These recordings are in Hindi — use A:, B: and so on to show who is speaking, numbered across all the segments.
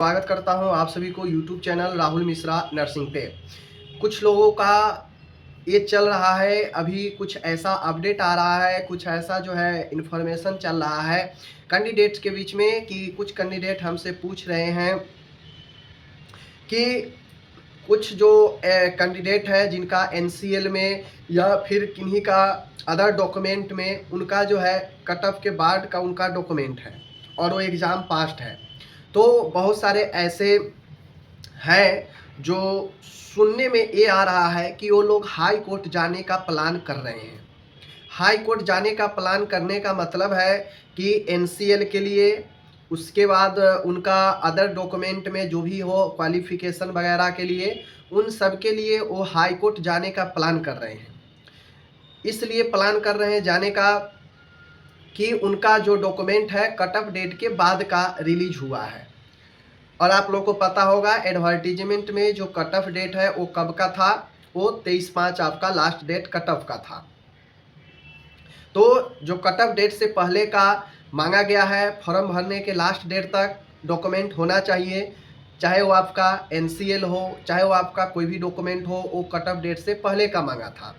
A: स्वागत करता हूं आप सभी को YouTube channel Rahul Mishra nursing पे। कुछ लोगों का ये चल रहा है, अभी कुछ ऐसा अपडेट आ रहा है, कुछ ऐसा जो है इन्फॉर्मेशन चल रहा है कैंडिडेट्स के बीच में कि कुछ कैंडिडेट हमसे पूछ रहे हैं कि कुछ जो कैंडिडेट है जिनका NCL में या फिर किन्हीं का अदर डॉक्यूमेंट में उनका जो है कट ऑफ के बाद का उनका डॉक्यूमेंट है और वो एग्ज़ाम पास्ड है। तो बहुत सारे ऐसे हैं जो सुनने में ये आ रहा है कि वो लोग हाई कोर्ट जाने का प्लान कर रहे हैं। हाई कोर्ट जाने का प्लान करने का मतलब है कि NCL के लिए, उसके बाद उनका अदर डॉक्यूमेंट में जो भी हो क्वालिफिकेशन वगैरह के लिए, उन सब के लिए वो हाई कोर्ट जाने का प्लान कर रहे हैं। इसलिए प्लान कर रहे हैं जाने का कि उनका जो डॉक्यूमेंट है कट ऑफ डेट के बाद का रिलीज हुआ है। और आप लोग को पता होगा एडवर्टीजमेंट में जो कट ऑफ डेट है वो कब का था, वो 23/5 आपका लास्ट डेट कट ऑफ का था। तो जो कट ऑफ डेट से पहले का मांगा गया है, फॉर्म भरने के लास्ट डेट तक डॉक्यूमेंट होना चाहिए, चाहे वो आपका NCL हो, चाहे वो आपका कोई भी डॉक्यूमेंट हो, वो कट ऑफ डेट से पहले का मांगा था।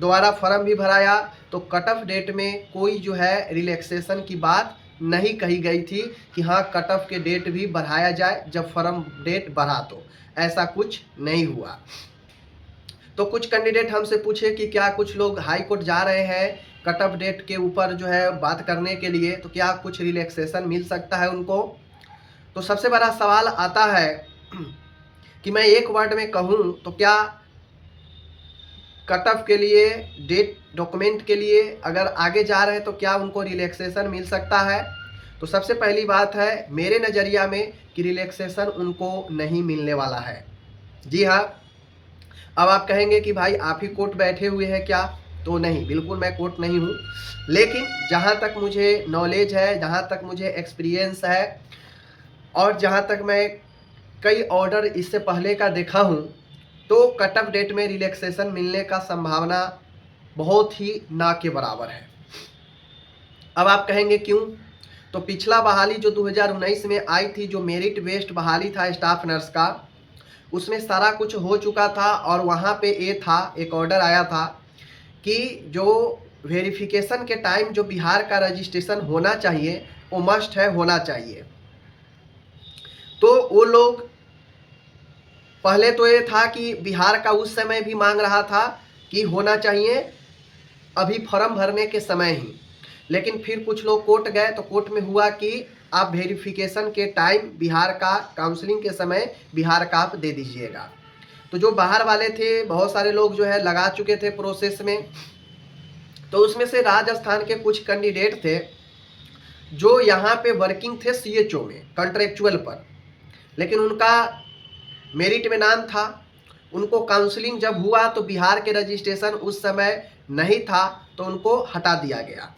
A: दोबारा फॉर्म भी भराया तो कट ऑफ डेट में कोई जो है रिलैक्सेशन की बात नहीं कही गई थी कि हाँ कट ऑफ के डेट भी बढ़ाया जाए जब फॉर्म डेट बढ़ा, तो ऐसा कुछ नहीं हुआ। तो कुछ कैंडिडेट हमसे पूछे कि क्या कुछ लोग हाई कोर्ट जा रहे हैं कट ऑफ डेट के ऊपर जो है बात करने के लिए, तो क्या कुछ रिलैक्सेशन मिल सकता है उनको। तो सबसे बड़ा सवाल आता है कि मैं एक वर्ड में कहूँ तो क्या कट ऑफ के लिए, डेट डॉक्यूमेंट के लिए अगर आगे जा रहे हैं तो क्या उनको रिलैक्सेशन मिल सकता है। तो सबसे पहली बात है मेरे नज़रिया में कि रिलैक्सेशन उनको नहीं मिलने वाला है। जी हाँ, अब आप कहेंगे कि भाई आप ही कोर्ट बैठे हुए हैं क्या, तो नहीं, बिल्कुल मैं कोर्ट नहीं हूँ। लेकिन जहाँ तक मुझे नॉलेज है, जहाँ तक मुझे एक्सपीरियंस है और जहाँ तक मैं कई ऑर्डर इससे पहले का देखा हूँ, तो कट ऑफ डेट में रिलैक्सेशन मिलने का संभावना बहुत ही ना के बराबर है। अब आप कहेंगे क्यों, तो पिछला बहाली जो 2019 में आई थी, जो मेरिट बेस्ड बहाली था स्टाफ नर्स का, उसमें सारा कुछ हो चुका था और वहाँ पे ये था, एक ऑर्डर आया था कि जो वेरिफिकेशन के टाइम जो बिहार का रजिस्ट्रेशन होना चाहिए वो मस्ट है, होना चाहिए। तो वो लोग पहले तो ये था कि बिहार का उस समय भी मांग रहा था कि होना चाहिए अभी फॉर्म भरने के समय ही, लेकिन फिर कुछ लोग कोर्ट गए तो कोर्ट में हुआ कि आप वेरिफिकेशन के टाइम बिहार का, काउंसलिंग के समय बिहार का आप दे दीजिएगा। तो जो बाहर वाले थे बहुत सारे लोग जो है लगा चुके थे प्रोसेस में। तो उसमें से राजस्थान के कुछ कैंडिडेट थे जो यहाँ पे वर्किंग थे CHO में कॉन्ट्रेक्चुअल पर, लेकिन उनका मेरिट में नाम था। उनको काउंसलिंग जब हुआ तो बिहार के रजिस्ट्रेशन उस समय नहीं था, तो उनको हटा दिया गया।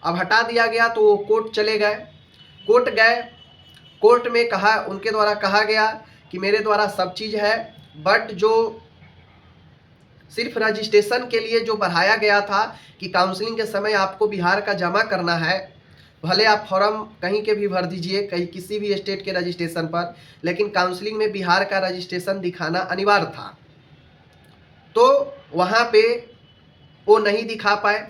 A: अब हटा दिया गया तो वो कोर्ट चले गए। कोर्ट गए, कोर्ट में कहा, उनके द्वारा कहा गया कि मेरे द्वारा सब चीज़ है, बट जो सिर्फ रजिस्ट्रेशन के लिए जो बढ़ाया गया था कि काउंसलिंग के समय आपको बिहार का जमा करना है, भले आप फॉर्म कहीं के भी भर दीजिए, कहीं किसी भी स्टेट के रजिस्ट्रेशन पर, लेकिन काउंसलिंग में बिहार का रजिस्ट्रेशन दिखाना अनिवार्य था। तो वहाँ पे वो नहीं दिखा पाए,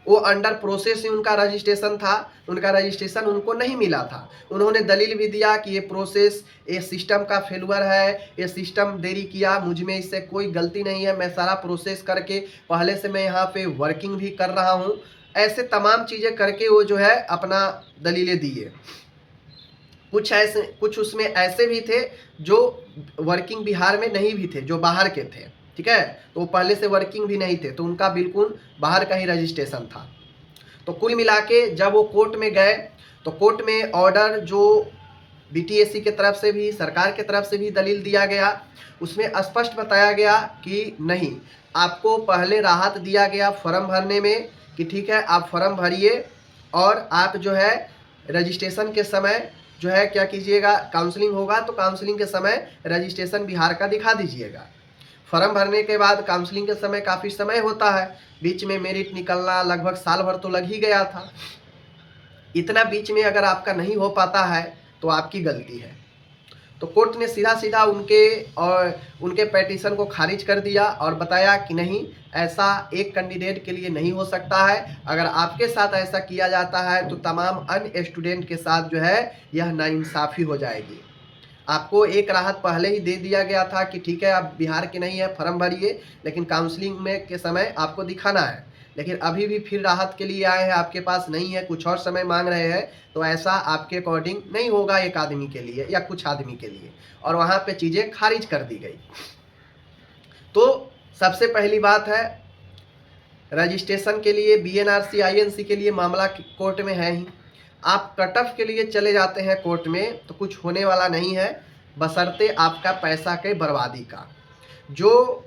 A: वो अंडर प्रोसेस ही उनका रजिस्ट्रेशन था, उनका रजिस्ट्रेशन उनको नहीं मिला था। उन्होंने दलील भी दिया कि ये प्रोसेस, ये सिस्टम का फेलुअर है, ये सिस्टम देरी किया, मुझ में इससे कोई गलती नहीं है, मैं सारा प्रोसेस करके पहले से मैं यहाँ पे वर्किंग भी कर रहा हूँ। ऐसे तमाम चीज़ें करके वो जो है अपना दलीलें दिए। कुछ उसमें ऐसे भी थे जो वर्किंग बिहार में नहीं भी थे, जो बाहर के थे, ठीक है, तो वो पहले से वर्किंग भी नहीं थे, तो उनका बिल्कुल बाहर का ही रजिस्ट्रेशन था। तो कुल मिला के जब वो कोर्ट में गए तो कोर्ट में ऑर्डर जो BTSC के तरफ से भी, सरकार के तरफ से भी दलील दिया गया, उसमें स्पष्ट बताया गया कि नहीं, आपको पहले राहत दिया गया फॉर्म भरने में कि ठीक है आप फॉर्म भरिए और आप जो है रजिस्ट्रेशन के समय जो है क्या कीजिएगा, काउंसलिंग होगा तो काउंसलिंग के समय रजिस्ट्रेशन बिहार का दिखा दीजिएगा। फॉर्म भरने के बाद काउंसलिंग के समय काफ़ी समय होता है, बीच में मेरिट निकलना लगभग साल भर तो लग ही गया था। इतना बीच में अगर आपका नहीं हो पाता है तो आपकी गलती है। तो कोर्ट ने सीधा सीधा उनके पेटिशन को खारिज कर दिया और बताया कि नहीं, ऐसा एक कैंडिडेट के लिए नहीं हो सकता है। अगर आपके साथ ऐसा किया जाता है तो तमाम अन्य स्टूडेंट के साथ जो है यह नाइंसाफ़ी हो जाएगी। आपको एक राहत पहले ही दे दिया गया था कि ठीक है, आप बिहार के नहीं है, फॉर्म भरिए, लेकिन काउंसलिंग में के समय आपको दिखाना है। लेकिन अभी भी फिर राहत के लिए आए हैं, आपके पास नहीं है, कुछ और समय मांग रहे हैं, तो ऐसा आपके अकॉर्डिंग नहीं होगा एक आदमी के लिए या कुछ आदमी के लिए, और वहाँ पे चीज़ें खारिज कर दी गई। तो सबसे पहली बात है, रजिस्ट्रेशन के लिए बीएनआरसी आईएनसी के लिए मामला कोर्ट में है ही। आप कट ऑफ के लिए चले जाते हैं कोर्ट में तो कुछ होने वाला नहीं है, बशर्ते आपका पैसा के बर्बादी का। जो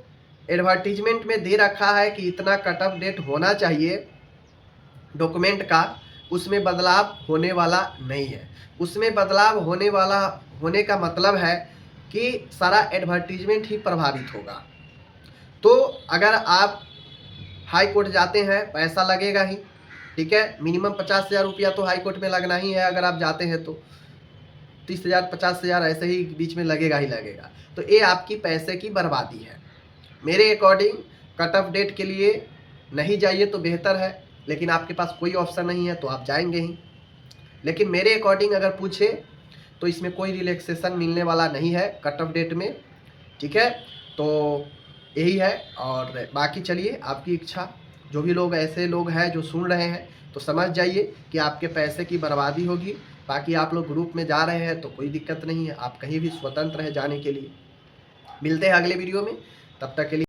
A: एडवर्टीजमेंट में दे रखा है कि इतना कट ऑफ डेट होना चाहिए डॉक्यूमेंट का, उसमें बदलाव होने वाला नहीं है। उसमें बदलाव होने का मतलब है कि सारा एडवर्टीजमेंट ही प्रभावित होगा। तो अगर आप हाई कोर्ट जाते हैं, पैसा लगेगा ही, ठीक है, मिनिमम 50,000 रुपया तो हाई कोर्ट में लगना ही है। अगर आप जाते हैं तो 30,000 50,000 ऐसे ही बीच में लगेगा ही लगेगा। तो ये आपकी पैसे की बर्बादी है। मेरे अकॉर्डिंग कट ऑफ डेट के लिए नहीं जाइए तो बेहतर है, लेकिन आपके पास कोई ऑप्शन नहीं है तो आप जाएंगे ही। लेकिन मेरे अकॉर्डिंग अगर पूछे तो इसमें कोई रिलैक्सेशन मिलने वाला नहीं है कट ऑफ डेट में, ठीक है। तो यही है, और बाकी चलिए आपकी इच्छा। जो भी लोग ऐसे लोग हैं जो सुन रहे हैं तो समझ जाइए कि आपके पैसे की बर्बादी होगी। बाकी आप लोग ग्रुप में जा रहे हैं तो कोई दिक्कत नहीं है, आप कहीं भी स्वतंत्र हैं जाने के लिए। मिलते हैं अगले वीडियो में, तब तक के लिए।